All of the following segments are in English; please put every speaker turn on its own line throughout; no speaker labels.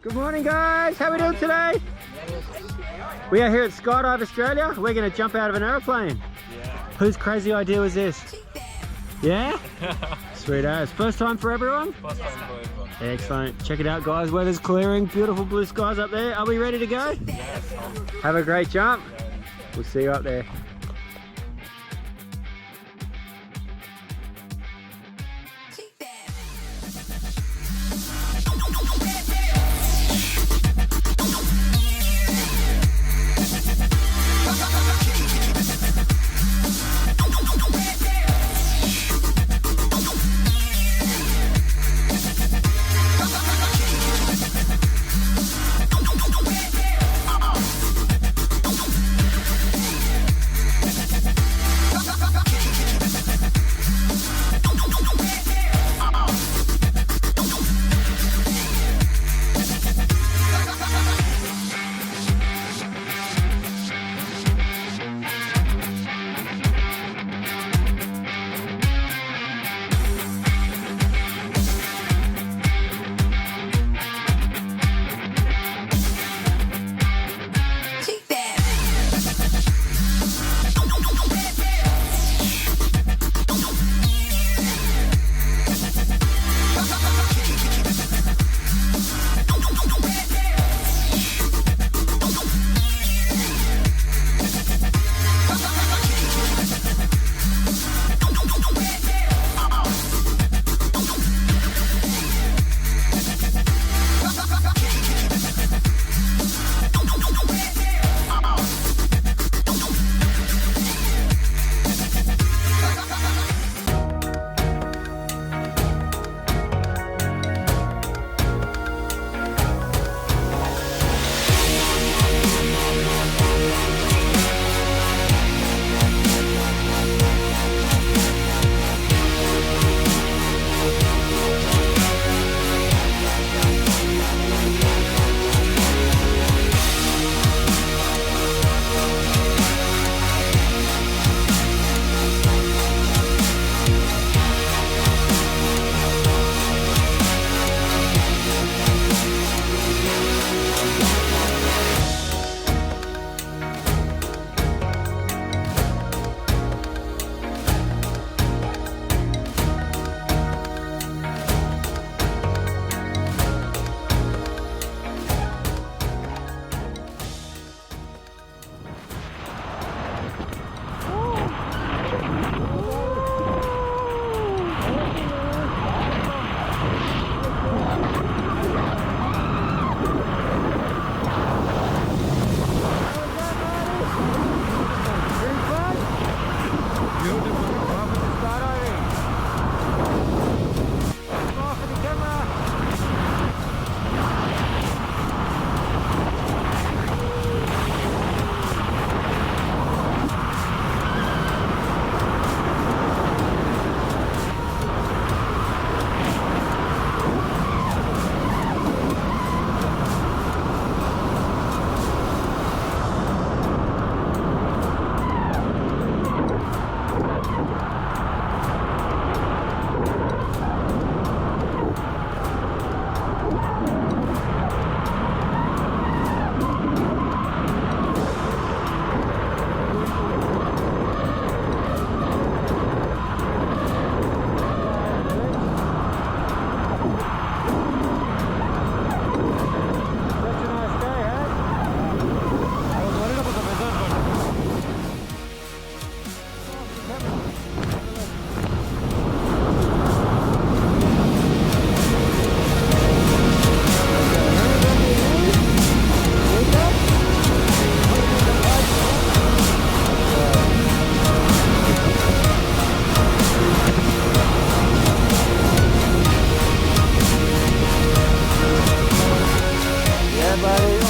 Good morning, guys. How are we doing today? We are here at Skydive Australia. We're going to jump out of an aeroplane.
Yeah.
Whose crazy idea was this? Yeah? Sweet as. First time for everyone?
First time for everyone.
Excellent. Check it out, guys. Weather's clearing. Beautiful blue skies up there. Are we ready to go?
Yes.
Have a great jump. We'll see you up there.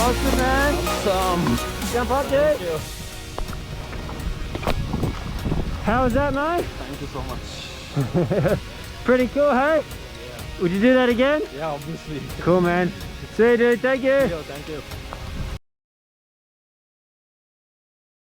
Awesome, man.
Awesome.
Jump up, dude.
Thank you.
How was that, mate?
Thank you so much.
Pretty cool, hey?
Yeah.
Would you do that again?
Yeah, obviously.
Cool, man. See you, dude. Thank you.
Thank you.